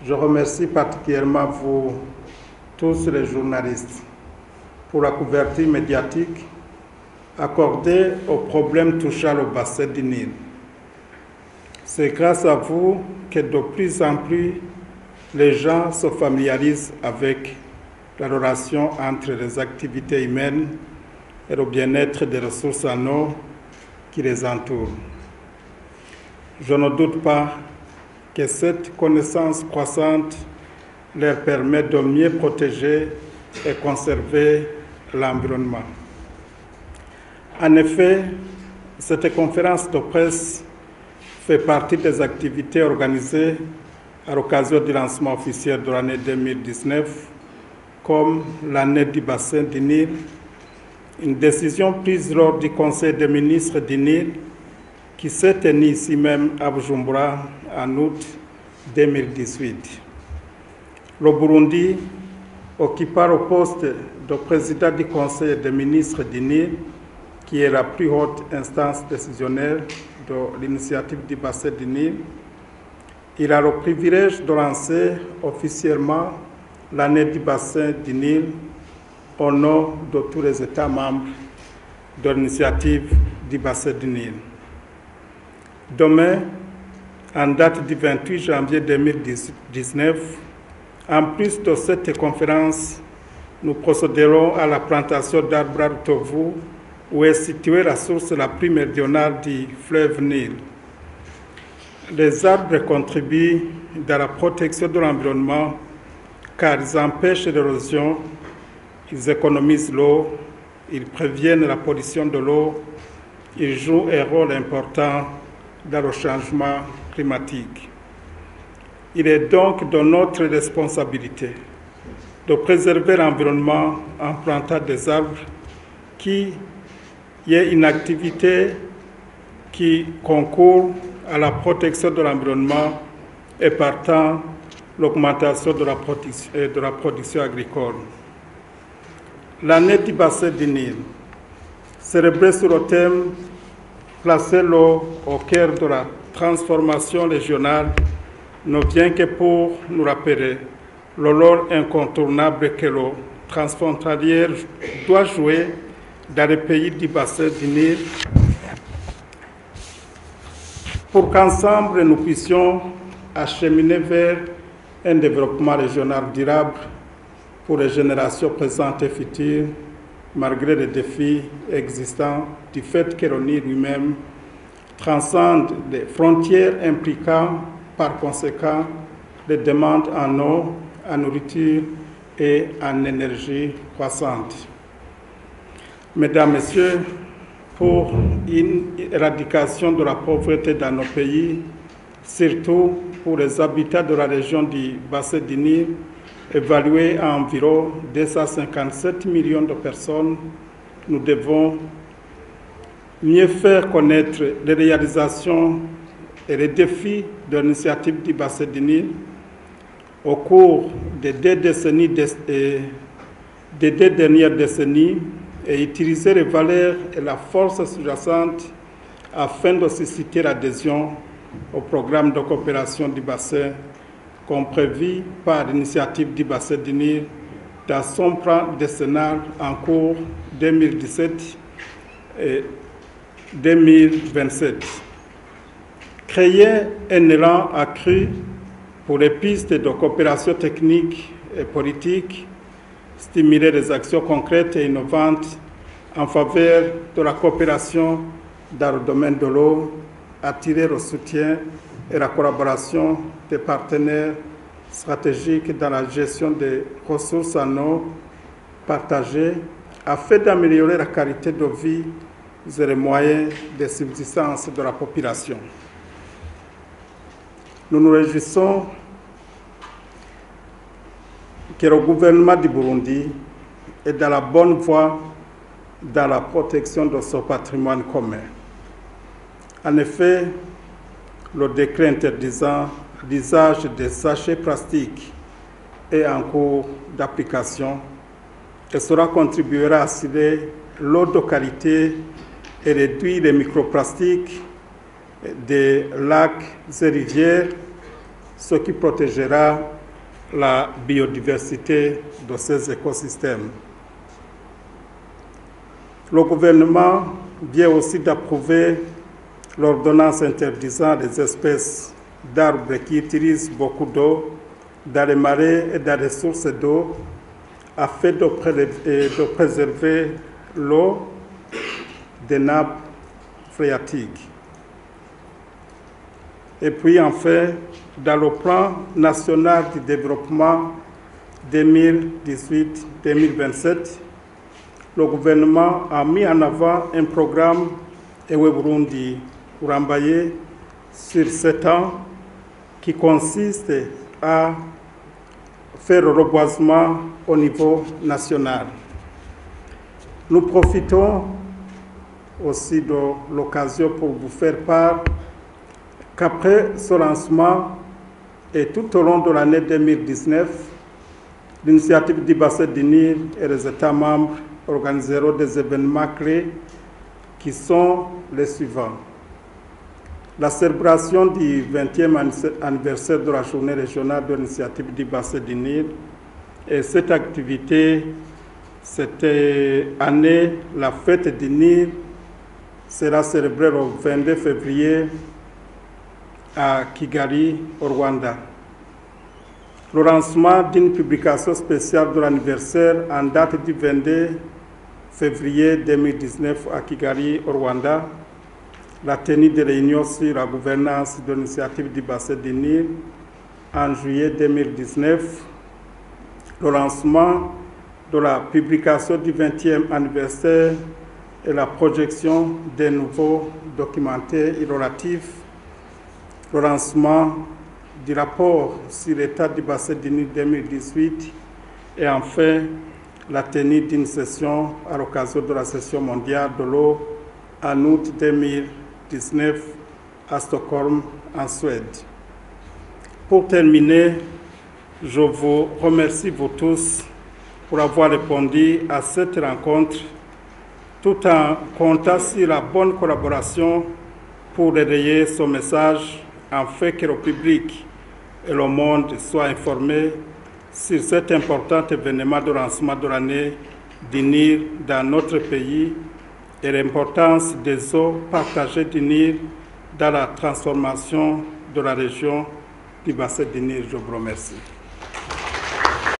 Je remercie particulièrement vous tous les journalistes pour la couverture médiatique accordée aux problèmes touchant le bassin du Nil. C'est grâce à vous que de plus en plus les gens se familiarisent avec la relation entre les activités humaines et le bien-être des ressources en eau qui les entourent. Je ne doute pas que cette connaissance croissante leur permet de mieux protéger et conserver l'environnement. En effet, cette conférence de presse fait partie des activités organisées à l'occasion du lancement officiel de l'année 2019, comme l'année du bassin du Nil, une décision prise lors du Conseil des ministres du Nil qui s'est tenu ici même à Bujumbura en août 2018. Le Burundi occupa le poste de président du Conseil des ministres du Nil, qui est la plus haute instance décisionnelle de l'initiative du bassin du Nil. Il a le privilège de lancer officiellement l'année du bassin du Nil au nom de tous les États membres de l'initiative du bassin du Nil. Demain, en date du 28 janvier 2019, en plus de cette conférence, nous procéderons à la plantation d'arbres à Rutovu, où est située la source la plus méridionale du fleuve Nil. Les arbres contribuent dans la protection de l'environnement car ils empêchent l'érosion, ils économisent l'eau, ils préviennent la pollution de l'eau, ils jouent un rôle important dans le changement climatique. Il est donc de notre responsabilité de préserver l'environnement en plantant des arbres qui est une activité qui concourt à la protection de l'environnement et partant l'augmentation de la production agricole. L'année du bassin du Nil, célébrée sur le thème « Placer l'eau au cœur de la transformation régionale » ne vient que pour nous rappeler le rôle incontournable que l'eau transfrontalière doit jouer dans les pays du bassin du Nil pour qu'ensemble nous puissions acheminer vers un développement régional durable pour les générations présentes et futures, malgré les défis existants du fait que le Nil lui-même transcende les frontières impliquant par conséquent les demandes en eau, en nourriture et en énergie croissante. Mesdames, Messieurs, pour une éradication de la pauvreté dans nos pays, surtout pour les habitants de la région du bassin du Nil, évaluée à environ 257 millions de personnes, nous devons mieux faire connaître les réalisations et les défis de l'initiative du bassin du Nil au cours des deux dernières décennies et utiliser les valeurs et la force sous-jacente afin de susciter l'adhésion au programme de coopération du bassin comme prévu par l'initiative du bassin du Nil dans son plan décennal en cours 2017 et 2027. Créer un élan accru pour les pistes de coopération technique et politique, stimuler les actions concrètes et innovantes en faveur de la coopération dans le domaine de l'eau, attirer le soutien et la collaboration des partenaires stratégiques dans la gestion des ressources en eau partagées afin d'améliorer la qualité de vie et les moyens de subsistance de la population. Nous nous réjouissons que le gouvernement du Burundi est dans la bonne voie dans la protection de son patrimoine commun. En effet, le décret interdisant l'usage des sachets plastiques est en cours d'application et cela contribuera à assurer l'eau de qualité et réduire les microplastiques des lacs et rivières, ce qui protégera la biodiversité de ces écosystèmes. Le gouvernement vient aussi d'approuver l'ordonnance interdisant les espèces d'arbres qui utilisent beaucoup d'eau dans les marais et dans les sources d'eau afin de préserver l'eau des nappes phréatiques. Et puis enfin, dans le plan national de développement 2018-2027, le gouvernement a mis en avant un programme Ewe Burundi Urambaye sur 7 ans qui consiste à faire le reboisement au niveau national. Nous profitons aussi de l'occasion pour vous faire part qu'après ce lancement et tout au long de l'année 2019, l'initiative du bassin du Nil et les États membres organiseront des événements clés qui sont les suivants. La célébration du 20e anniversaire de la journée régionale de l'initiative du bassin du Nil. Et cette activité, cette année, la fête du Nil, sera célébrée le 22 février à Kigali, au Rwanda. Le lancement d'une publication spéciale de l'anniversaire en date du 22 février 2019 à Kigali, au Rwanda. La tenue de réunions sur la gouvernance de l'initiative du bassin du Nil en juillet 2019. Le lancement de la publication du 20e anniversaire et la projection des nouveaux documentaires relatifs. Le lancement du rapport sur l'état du bassin du Nil 2018 et enfin la tenue d'une session à l'occasion de la session mondiale de l'eau en août 2019 à Stockholm, en Suède. Pour terminer, je vous remercie vous tous pour avoir répondu à cette rencontre tout en comptant sur la bonne collaboration pour relayer ce message afin que le public et le monde soient informés sur cet important événement de lancement de l'année du Nil dans notre pays et l'importance des eaux partagées du Nil dans la transformation de la région du bassin du Nil. Je vous remercie.